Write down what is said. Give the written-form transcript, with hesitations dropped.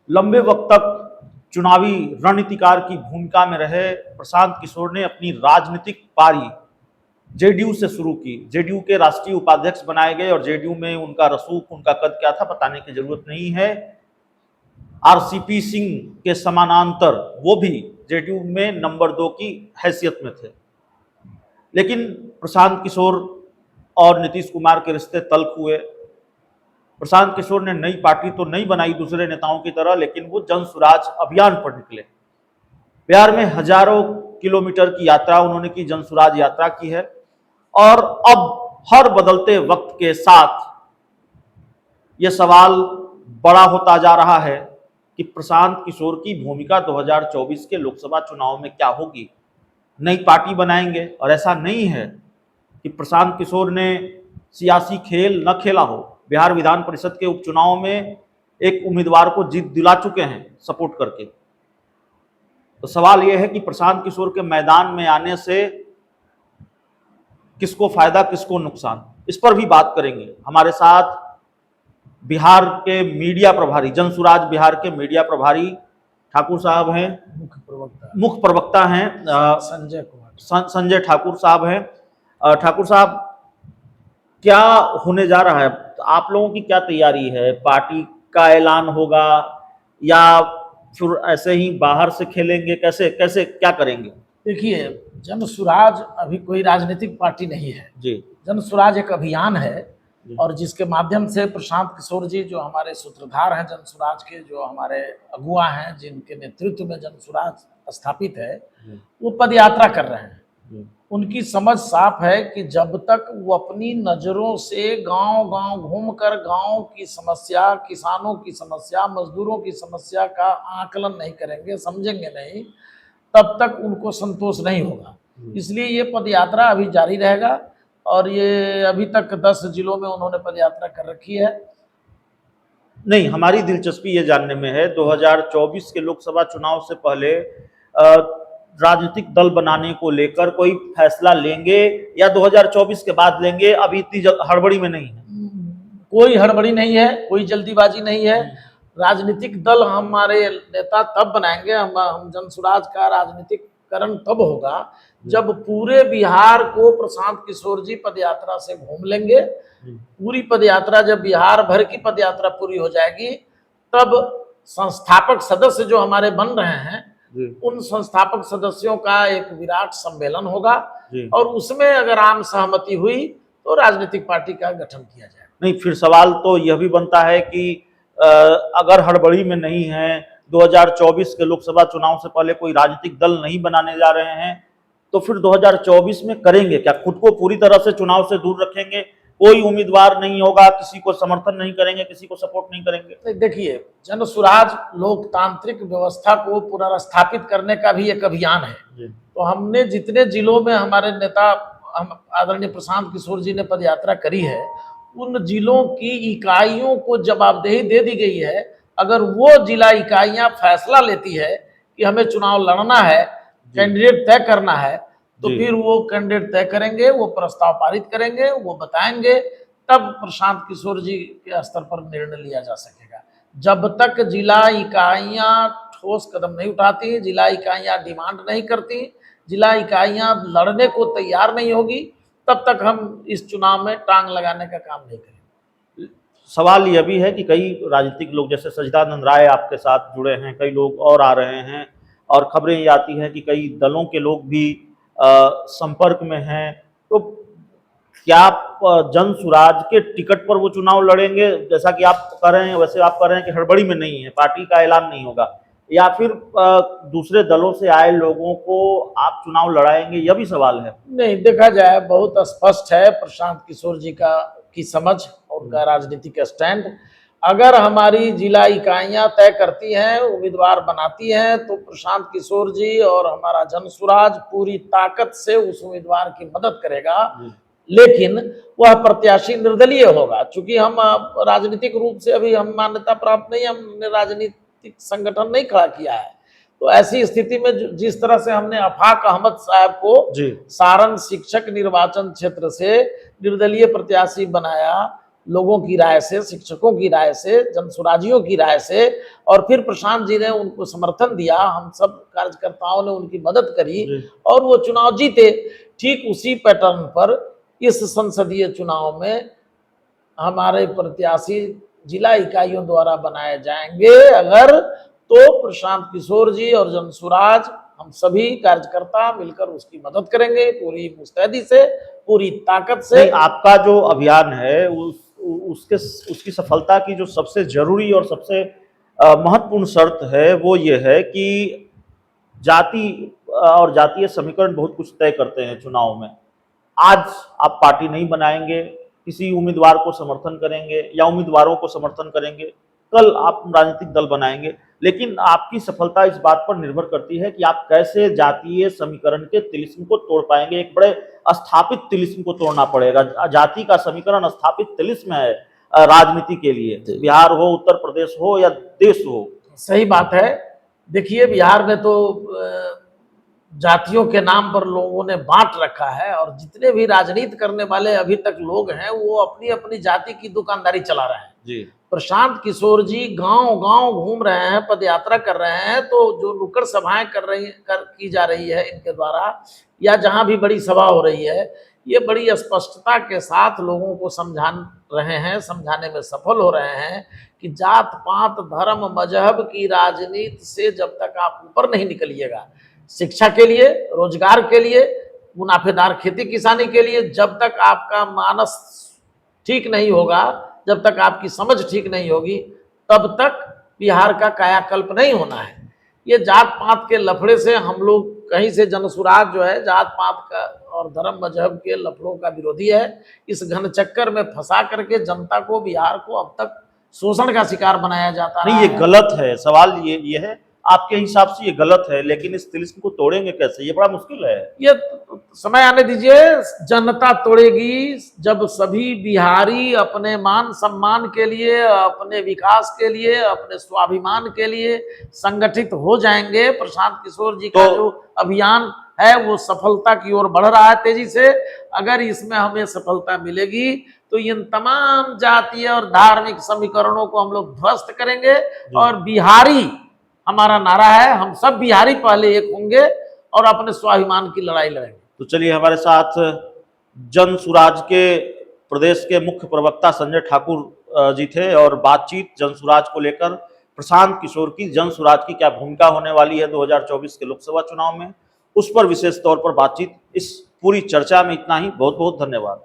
लंबे वक्त तक चुनावी रणनीतिकार की भूमिका में रहे प्रशांत किशोर ने अपनी राजनीतिक पारी जेडीयू से शुरू की। जेडीयू के राष्ट्रीय उपाध्यक्ष बनाए गए और जेडीयू में उनका रसूख, उनका कद क्या था बताने की जरूरत नहीं है। आरसीपी सिंह के समानांतर वो भी जेडीयू में नंबर 2 की हैसियत में थे। लेकिन प्रशांत किशोर और नीतीश कुमार के रिश्ते तल्ख हुए। प्रशांत किशोर ने नई पार्टी तो नहीं बनाई दूसरे नेताओं की तरह, लेकिन वो जन स्वराज अभियान पर निकले। बिहार में हजारों किलोमीटर की यात्रा उन्होंने की, जन स्वराज यात्रा की है। और अब हर बदलते वक्त के साथ यह सवाल बड़ा होता जा रहा है कि प्रशांत किशोर की भूमिका 2024 के लोकसभा चुनाव में क्या होगी। नई पार्टी बनाएंगे, और ऐसा नहीं है कि प्रशांत किशोर ने सियासी खेल न खेला हो। बिहार विधान परिषद के उपचुनाव में एक उम्मीदवार को जीत दिला चुके हैं सपोर्ट करके। तो सवाल यह है कि प्रशांत किशोर के मैदान में आने से किसको फायदा, किसको नुकसान, इस पर भी बात करेंगे। हमारे साथ बिहार के मीडिया प्रभारी, जन स्वराज बिहार के मीडिया प्रभारी ठाकुर साहब हैं, मुख्य प्रवक्ता हैं संजय ठाकुर साहब हैं। ठाकुर साहब, क्या होने जा रहा है? आप लोगों की क्या तैयारी है? पार्टी का ऐलान होगा या फिर ऐसे ही बाहर से खेलेंगे? कैसे कैसे क्या करेंगे? देखिए, जन स्वराज अभी कोई राजनीतिक पार्टी नहीं है जी। जन स्वराज एक अभियान है, और जिसके माध्यम से प्रशांत किशोर जी जो हमारे सूत्रधार हैं जन स्वराज के, जो हमारे अगुआ हैं, जिनके नेतृत्व में जन स्वराज स्थापित है, वो पदयात्रा कर रहे हैं। उनकी समझ साफ है कि जब तक वो अपनी नज़रों से गांव-गांव घूमकर गांव की समस्या, किसानों की समस्या, मजदूरों की समस्या का आकलन नहीं करेंगे, समझेंगे नहीं, तब तक उनको संतोष नहीं होगा। इसलिए ये पदयात्रा अभी जारी रहेगा, और ये अभी तक 10 जिलों में उन्होंने पदयात्रा कर रखी है। नहीं, हमारी दिलचस्पी ये जानने में है, 2024 के लोकसभा चुनाव से पहले राजनीतिक दल बनाने को लेकर कोई फैसला लेंगे या 2024 के बाद लेंगे? अभी इतनी हड़बड़ी में नहीं है? कोई हड़बड़ी नहीं है, कोई जल्दीबाजी नहीं है। राजनीतिक दल हमारे नेता तब बनाएंगे, हम जन स्वराज का राजनीतिकरण तब होगा जब पूरे बिहार को प्रशांत किशोर जी पदयात्रा से घूम लेंगे। पूरी पदयात्रा, जब बिहार भर की पदयात्रा पूरी हो जाएगी, तब संस्थापक सदस्य जो हमारे बन रहे हैं, उन संस्थापक सदस्यों का एक विराट सम्मेलन होगा, और उसमें अगर आम सहमति हुई तो राजनीतिक पार्टी का गठन किया जाएगा। नहीं, फिर सवाल तो यह भी बनता है कि अगर हड़बड़ी में नहीं है, 2024 के लोकसभा चुनाव से पहले कोई राजनीतिक दल नहीं बनाने जा रहे हैं, तो फिर 2024 में करेंगे क्या? खुद को पूरी तरह से चुनाव से दूर रखेंगे? कोई उम्मीदवार नहीं होगा, किसी को समर्थन नहीं करेंगे, किसी को सपोर्ट नहीं करेंगे? देखिए, जन स्वराज लोकतांत्रिक व्यवस्था को पुनर्स्थापित करने का भी एक अभियान है। तो हमने जितने जिलों में हमारे नेता, हम आदरणीय प्रशांत किशोर जी ने पदयात्रा करी है, उन जिलों की इकाइयों को जवाबदेही दे दी गई है। अगर वो जिला इकाइयां फैसला लेती है कि हमें चुनाव लड़ना है, कैंडिडेट तय करना है, तो फिर वो कैंडिडेट तय करेंगे, वो प्रस्ताव पारित करेंगे, वो बताएंगे, तब प्रशांत किशोर जी के स्तर पर निर्णय लिया जा सकेगा। जब तक जिला इकाइयां ठोस कदम नहीं उठाती, जिला इकाइयां डिमांड नहीं करती, जिला इकाइयां लड़ने को तैयार नहीं होगी, तब तक हम इस चुनाव में टांग लगाने का काम नहीं करेंगे। सवाल यह भी है कि कई राजनीतिक लोग, जैसे सच्चिदानंद राय आपके साथ जुड़े हैं, कई लोग और आ रहे हैं, और खबरें ये आती हैं कि कई दलों के लोग भी संपर्क में हैं। तो क्या जन स्वराज के टिकट पर वो चुनाव लड़ेंगे, जैसा कि आप कह रहे हैं, वैसे आप कह रहे हैं कि हड़बड़ी में नहीं है, पार्टी का ऐलान नहीं होगा, या फिर दूसरे दलों से आए लोगों को आप चुनाव लड़ाएंगे? यह भी सवाल है। नहीं, देखा जाए बहुत स्पष्ट है प्रशांत किशोर जी की समझ और उनका राजनीतिक स्टैंड। अगर हमारी जिला इकाइयां तय करती हैं, उम्मीदवार बनाती हैं, तो प्रशांत किशोर जी और हमारा जन स्वराज पूरी ताकत से उस उम्मीदवार की मदद करेगा, लेकिन वह प्रत्याशी निर्दलीय होगा। चूंकि हम राजनीतिक रूप से अभी हम मान्यता प्राप्त नहीं, हमने राजनीतिक संगठन नहीं खड़ा किया है, तो ऐसी स्थिति में जिस तरह से हमने अफाक अहमद साहब को सारण शिक्षक निर्वाचन क्षेत्र से निर्दलीय प्रत्याशी बनाया, लोगों की राय से, शिक्षकों की राय से, जनसुराजियों की राय से, और फिर प्रशांत जी ने उनको समर्थन दिया, हम सब कार्यकर्ताओं ने उनकी मदद करी और वो चुनाव जीते। ठीक उसी पैटर्न पर इस संसदीय चुनाव में हमारे प्रत्याशी जिला इकाइयों द्वारा बनाए जाएंगे अगर, तो प्रशांत किशोर जी और जनसुराज हम सभी कार्यकर्ता मिलकर उसकी मदद करेंगे पूरी मुस्तैदी से, पूरी ताकत से। नहीं, आपका जो अभियान है उसकी सफलता की जो सबसे जरूरी और सबसे महत्वपूर्ण शर्त है वो ये है कि जाति और जातीय समीकरण बहुत कुछ तय करते हैं चुनाव में। आज आप पार्टी नहीं बनाएंगे, किसी उम्मीदवार को समर्थन करेंगे या उम्मीदवारों को समर्थन करेंगे, कल आप राजनीतिक दल बनाएंगे, लेकिन आपकी सफलता इस बात पर निर्भर करती है कि आप कैसे जातीय समीकरण के तिलिस्म को तोड़ पाएंगे। एक बड़े स्थापित तिलिस्म को तोड़ना पड़ेगा। जाति का समीकरण स्थापित तिलिस्म है राजनीति के लिए, बिहार हो, उत्तर प्रदेश हो या देश हो। सही बात है। देखिए, बिहार में तो जातियों के नाम पर लोगों ने बांट रखा है और जितने भी राजनीति करने वाले अभी तक लोग हैं वो अपनी अपनी जाति की दुकानदारी चला रहे हैं जी। प्रशांत किशोर जी गांव गांव घूम रहे हैं, पदयात्रा कर रहे हैं, तो जो नुक्कड़ सभाएं की जा रही है इनके द्वारा, या जहां भी बड़ी सभा हो रही है, ये बड़ी स्पष्टता के साथ लोगों को समझा रहे हैं, समझाने में सफल हो रहे हैं कि जात पात धर्म मजहब की राजनीति से जब तक आप ऊपर नहीं निकलिएगा, शिक्षा के लिए, रोजगार के लिए, मुनाफेदार खेती किसानी के लिए, जब तक आपका मानस ठीक नहीं होगा, जब तक आपकी समझ ठीक नहीं होगी, तब तक बिहार का कायाकल्प नहीं होना है। ये जात पात के लफड़े से हम लोग कहीं से, जनसुराज जो है जात पात का और धर्म मजहब के लफड़ों का विरोधी है। इस घन चक्कर में फंसा करके जनता को, बिहार को अब तक शोषण का शिकार बनाया जाता नहीं, ये गलत है। सवाल ये है, आपके हिसाब से ये गलत है, लेकिन इस तिलिस्म को तोड़ेंगे कैसे? ये बड़ा मुश्किल है। ये समय आने दीजिए, जनता तोड़ेगी जब सभी बिहारी अपने मान सम्मान के लिए, अपने विकास के लिए, अपने स्वाभिमान के लिए संगठित हो जाएंगे। प्रशांत किशोर जी का जो अभियान है वो सफलता की ओर बढ़ रहा है तेजी से। अगर इसमें हमें सफलता मिलेगी तो इन तमाम जातीय और धार्मिक समीकरणों को हम लोग ध्वस्त करेंगे और बिहारी हमारा नारा है, हम सब बिहारी पहले एक होंगे और अपने स्वाभिमान की लड़ाई लड़ेंगे। तो चलिए, हमारे साथ जनसुराज के प्रदेश के मुख्य प्रवक्ता संजय ठाकुर जी थे और बातचीत जनसुराज को लेकर, प्रशांत किशोर की जनसुराज की क्या भूमिका होने वाली है 2024 के लोकसभा चुनाव में, उस पर विशेष तौर पर बातचीत। इस पूरी चर्चा में इतना ही। बहुत बहुत धन्यवाद।